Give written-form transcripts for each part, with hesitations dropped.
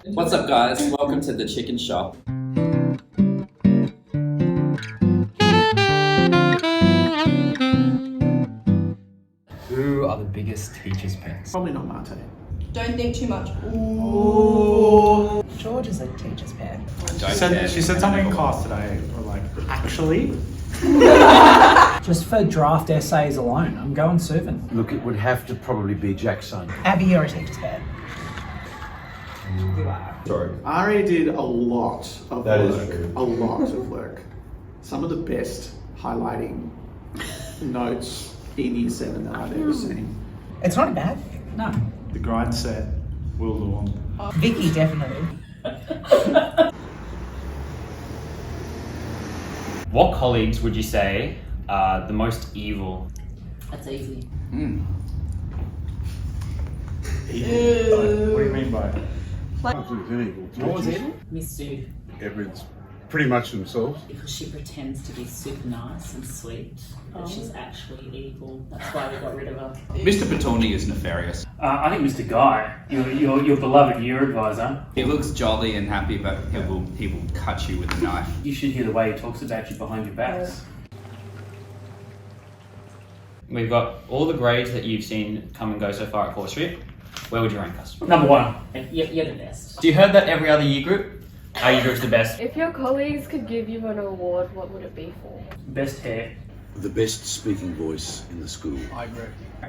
What's up, guys? Welcome to the chicken shop. Who are the biggest teacher's pets? Probably not Mate. Don't think too much. Ooh. George is a teacher's pet. She said something in class today, or like, actually? Just for draft essays alone, I'm going Suvan. Look, it would have to probably be Jack's son. Abby, you're a teacher's pet. Sorry. Ari did a lot of That is work. true. A lot of work. Some of the best highlighting notes in Year 7 that I've ever seen. It's not a bad thing. No. The grind set will do on. Vicky, definitely. What colleagues would you say are the most evil? That's easy. What do you mean by it? What was it? Miss Sue, Everyone's pretty much themselves. because she pretends to be super nice and sweet, but she's actually evil. That's why we got rid of her. Mr. Patorni is nefarious. I think Mr. Guy, your beloved year advisor, He looks jolly and happy, but he will cut you with a knife. you should hear the way he talks about you behind your backs. We've got all the grades that you've seen come and go so far at Fourth Street. Where would you rank us? Number one. You're the best. So you heard that every other year group, our year group's the best. If your colleagues could give you an award, what would it be for? Best hair. The best speaking voice in the school. I agree.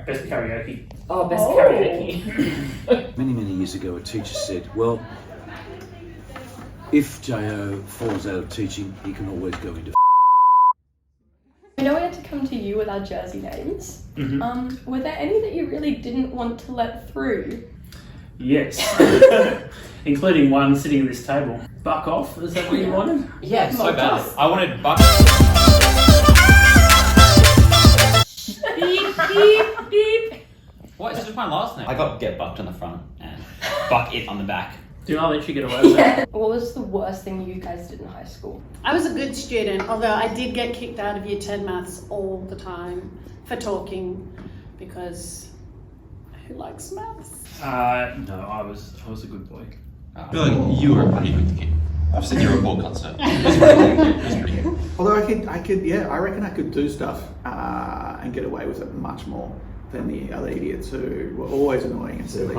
Best karaoke. Oh, best karaoke. Many, many years ago, a teacher said, well, if J.O. falls out of teaching, he can always go into I know we had to come to you with our jersey names. Mhm. Were there any that you really didn't want to let through? Yes. Including one sitting at this table. Buck off, is that what you wanted? Yeah, so badly. I wanted Buck. Beep, beep, beep. What? This is my last name. I got get bucked on the front and buck it on the back. Do I let you get away with that? What was the worst thing you guys did in high school? I was a good student, although I did get kicked out of Year 10 maths all the time for talking, because who likes maths? No, I was a good boy. I feel like you were a pretty good kid. I've seen your report concert. It was pretty good. It was pretty good. Although I reckon I could do stuff and get away with it much more than the other idiots who were always annoying and silly.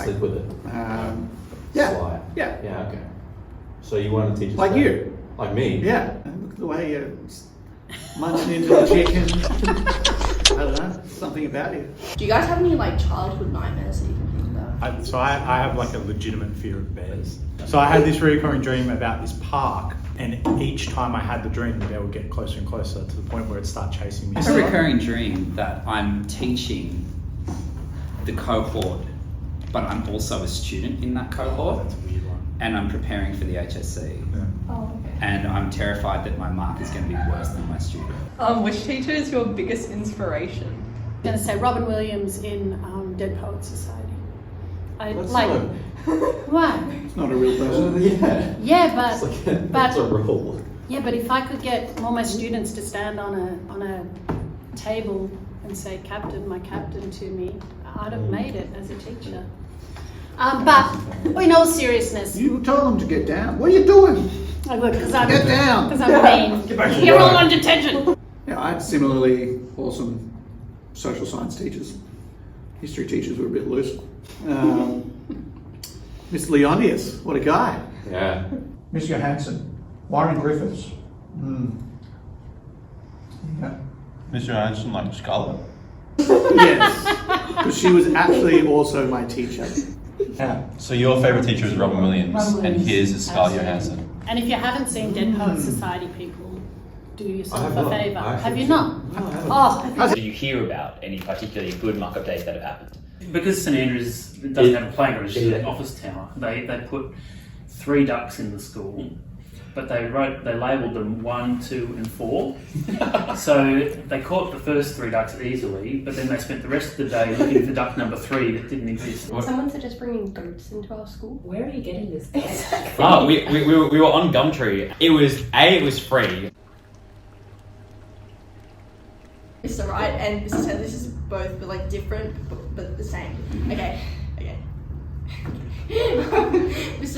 Sleep with it. Yeah. Slide. Yeah. Yeah, okay. So you want to teach us Like that? you. Like me? Yeah. And look at the way you're munching into the chicken. I don't know. Something about you. Do you guys have any like childhood nightmares that you can think about? I have like a legitimate fear of bears. So I had this recurring dream about this park, and each time I had the dream, the bear would get closer and closer to the point where it'd start chasing me. It's a recurring dream that I'm teaching the cohort, but I'm also a student in that cohort, That's a weird one. and I'm preparing for the HSC. Oh, okay. And I'm terrified that my mark is going to be worse than my student. Which teacher is your biggest inspiration? I'm going to say Robin Williams in Dead Poets Society. I That's like. not- What? It's not a real person. Yeah. Yeah, but That's a rule. yeah, but if I could get all my students to stand on a table and say "Captain, my captain" to me, I'd have made it as a teacher. But in all seriousness, You told them to get down. What are you doing? I would because I'm Get down. because I'm mean. You're all on detention. Yeah, I had similarly awesome social science teachers. History teachers were a bit loose. Mr. Leonidas, what a guy. Yeah. Miss Johansson, Warren Griffiths. Yeah. Mr. Anderson like Scarlet. Yes, because she was actually also my teacher. Yeah. So your favourite teacher is Robin Williams, and his is Scarlett Johansson. And if you haven't seen Dead Poets Society, people, do yourself I have a not. favour. I Have you actually- not? No, I haven't. Oh, Do you hear about any particularly good muck-up days that have happened? Because St Andrews doesn't have a playground, it's just an office tower. They put 3 ducks in the school, but they labelled them 1, 2, and 4. So they caught the first 3 ducks easily, but then they spent the rest of the day looking for duck number 3 that didn't exist. Someone suggest bringing goats into our school? Where are you getting this? Oh, we were on Gumtree. It was free. Mr. Wright and Mr. Taylor, this is both but like different but the same. Okay. Mr.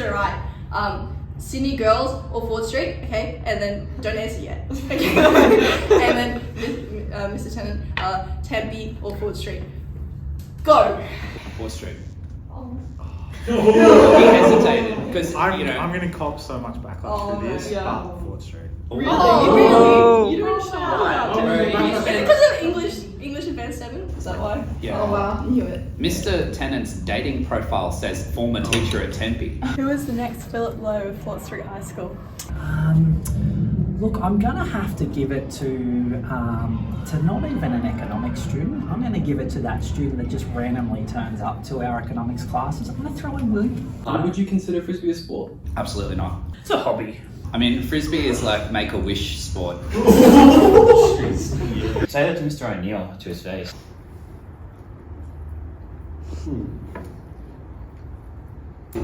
Sydney girls or 4th Street, okay? And then, don't answer yet, okay? And then, Mr. Tennant, Tempe or 4th Street. Go! 4th Street. He hesitated because I'm going to cop so much backlash for this, yeah. but 4th Street. Really? Oh. You don't show up. Is it because of English Advanced 7? Is that why? Yeah. Oh wow, knew it. Mr. Tennant's dating profile says former teacher at Tempe. Who is the next Philip Lowe of 4th Street High School? Look, I'm gonna have to give it to not even an economics student. I'm gonna give it to that student that just randomly turns up to our economics classes. I'm gonna throw in William. Would you consider frisbee a sport? Absolutely not. It's a hobby. I mean, frisbee is like make-a-wish sport. Say that to Mr. O'Neill to his face.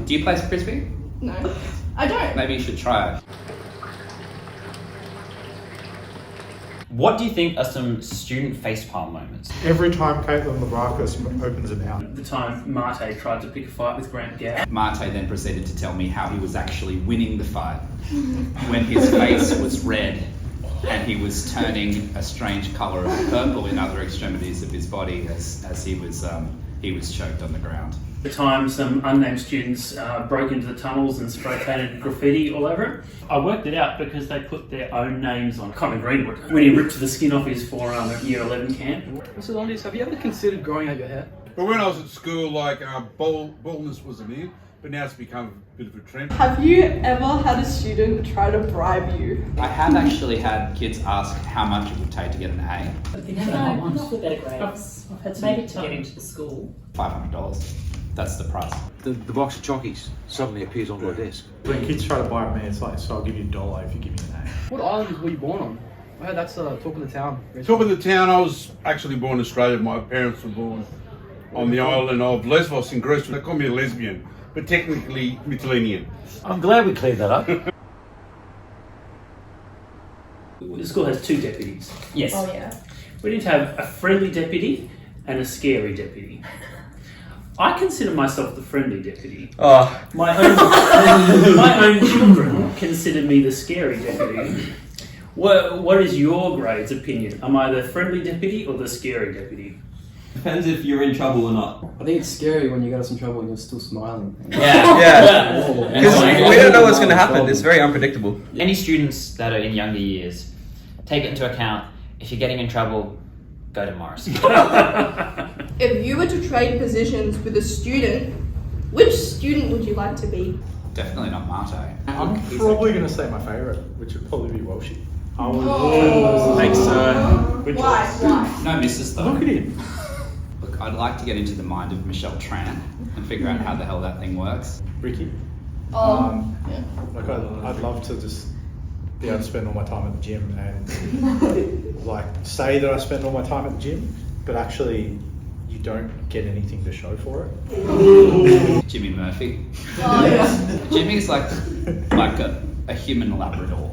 Do you play frisbee? No, I don't. Maybe you should try it. What do you think are some student facepalm moments? Every time Caitlin Lavrakis opens a mouth. The time Marte tried to pick a fight with Grant Gow. Marte then proceeded to tell me how he was actually winning the fight when his face was red and he was turning a strange colour of purple in other extremities of his body as he was choked on the ground. The time some unnamed students broke into the tunnels and spray painted graffiti all over it. I worked it out because they put their own names on Connor Greenwood when he ripped the skin off his forearm at Year 11 camp. Mr. Londies, have you ever considered growing out your hair? But when I was at school, like baldness wasn't in, but now it's become a bit of a trend. Have you ever had a student try to bribe you? I have actually had kids ask how much it would take to get an A. No, not for better grades. Maybe to get into the school. $500. That's the price. The box of chockies suddenly appears on my desk. When kids try to buy me, it's like, so I'll give you $1 if you give me an A. What island were you born on? I heard that's talk of the town. Top of the town, I was actually born in Australia. My parents were born on the island of Lesbos in Greece. They call me a lesbian, but technically Mytilenian. I'm glad we cleared that up. The school has 2 deputies. Yes. Oh yeah. We need to have a friendly deputy and a scary deputy. I consider myself the friendly deputy. Oh. My own children consider me the scary deputy. What is your grade's opinion? Am I the friendly deputy or the scary deputy? Depends if you're in trouble or not. I think it's scary when you get us in trouble and you're still smiling. Yeah. Because we don't know what's going to happen. It's very unpredictable. Any students that are in younger years, take it into account. If you're getting in trouble, go to Morris. If you were to trade positions with a student, which student would you like to be? Definitely not Marte. I'm probably going to say my favourite, which would probably be Welshie. I would make certain. Why? No misses though. Look at him. Look, I'd like to get into the mind of Michelle Tran and figure out how the hell that thing works. Ricky. Yeah. Like I'd love to just be able to spend all my time at the gym and like say that I spend all my time at the gym, but actually you don't get anything to show for it. Jimmy Murphy. Oh yeah. Jimmy's like a human Labrador.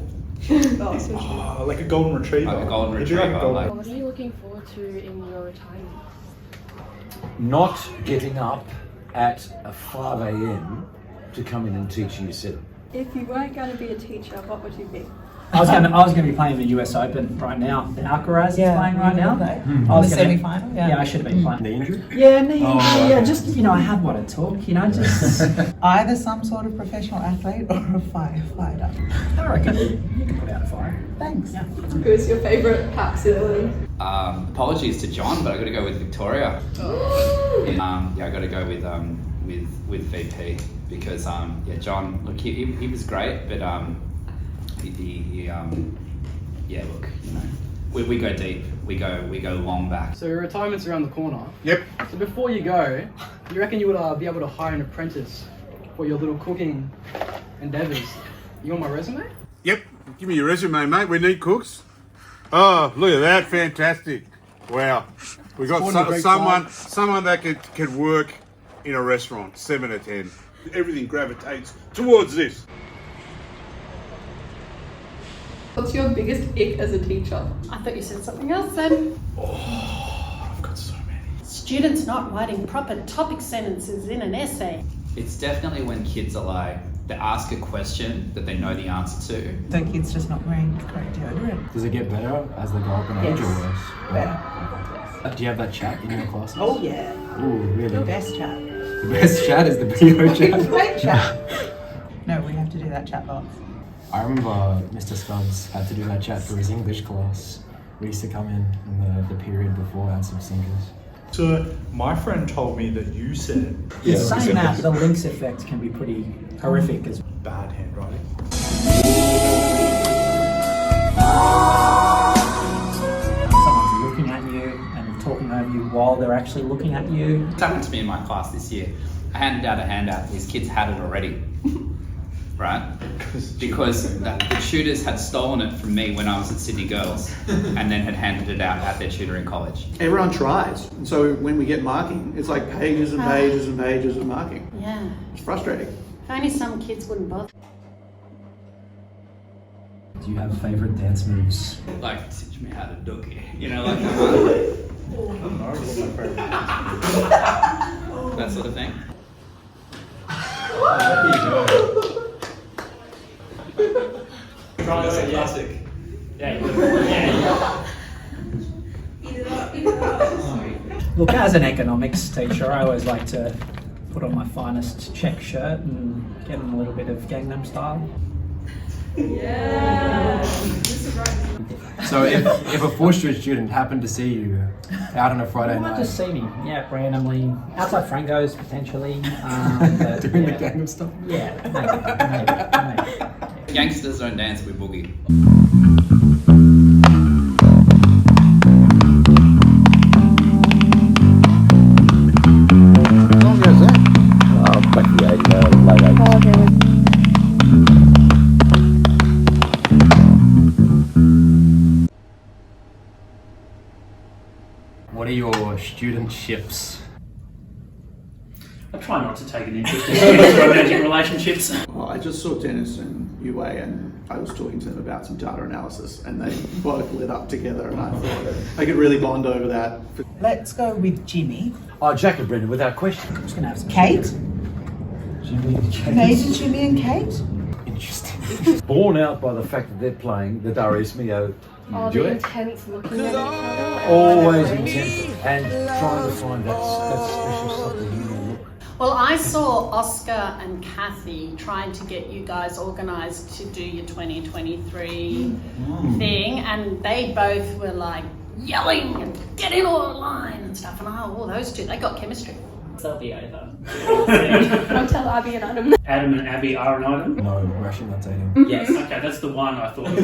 Oh, like a golden retriever. Like a golden It'd be like a retriever, golden- like- What are you looking forward to in your retirement? Not getting up at 5 a.m. to come in and teach year 7. If you weren't going to be a teacher, what would you be? I was gonna be playing the US Open right now. The Alcaraz is playing right now. I was The gonna- semi-final? Yeah, I should have been playing. Knee injury? Yeah, knee injury. Yeah, just I had what it took. Just Either some sort of professional athlete or a firefighter. I reckon you can put out a fire. Thanks. Yeah. Who's your favourite pack sibling? Apologies to John, but I got to go with Victoria. I got to go with VP because John, look, he was great, but look, we go deep, we go long back. So your retirement's around the corner. Yep. So before you go, you reckon you would be able to hire an apprentice for your little cooking endeavours? You want my resume? Yep. Give me your resume, mate. We need cooks. Oh, look at that. Fantastic. Wow. We got someone that could work in a restaurant. 7 out of 10. Everything gravitates towards this. What's your biggest ick as a teacher? I thought you said something else then. I've got so many. Students not writing proper topic sentences in an essay. It's definitely when kids are like, to ask a question that they know the answer to. So kids just not wearing correct deodorant. Does it get better as they go up in age or Yes. worse? Better. Do you have that chat in your classes? Oh yeah. Ooh, really? The best chat. The best chat is the video chat. Great chat. No, we have to do that chat box. I remember Mr. Scrubs had to do that chat for his English class. We used to come in the period before and some singers. So my friend told me that you said Saying that, the lynx effect can be pretty horrific as bad handwriting. someone's looking at you and talking over you while they're actually looking at you. It happened to me in my class this year. I handed out a handout. These kids had it already, right? Because the tutors had stolen it from me when I was at Sydney Girls, and then had handed it out at their tutor in college. Everyone tries, and so when we get marking, it's like pages and pages and pages of marking. Yeah. It's frustrating. If only some kids wouldn't bother. Do you have favourite dance moves? Like, teach me how to dookie, you know, like that sort of thing. Classic. Look, as an economics teacher, I always like to put on my finest check shirt and get in a little bit of Gangnam Style. So if a 4th Street student happened to see you out on a Friday Might night just see me, randomly outside Franco's potentially. doing the Gangnam Style? Yeah, maybe. Gangsters don't dance with boogie. How long ago was that? Back in the 80s, late 80s. What are your studentships? I try not to take an interest in students' romantic relationships. Well, I just saw Dennis and UA, and I was talking to them about some data analysis, and they both lit up together, and I thought I could really bond over that. Let's go with Jimmy. Oh, Jack and Brendan, without question. I'm just gonna have some Kate. Jimmy and James. Amazing Jimmy and Kate. Interesting. Born out by the fact that they're playing the Darius Mio duet. intense looking at each other. Always intense and trying to find that special something in your look. Well, I saw Oscar and Kathy trying to get you guys organised to do your 2023 thing, and they both were like yelling and get in all line and stuff. And those two, they got chemistry. They'll be over. I'll tell Abby and Adam. Adam and Abby are an item? No, we're actually not dating. Yes. Okay, that's the one I thought. I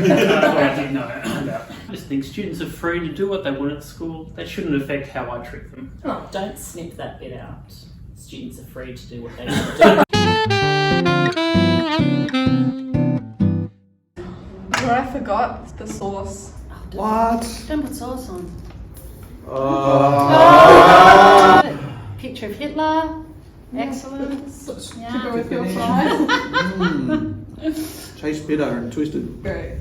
didn't know about. I just think students are free to do what they want at school. That shouldn't affect how I treat them. Oh, don't snip that bit out. Students are free to do what they want to do. What I forgot the sauce. What? Don't put sauce on. Picture of Hitler. Excellence. To go with your fries. Chase bitter and twisted. Great.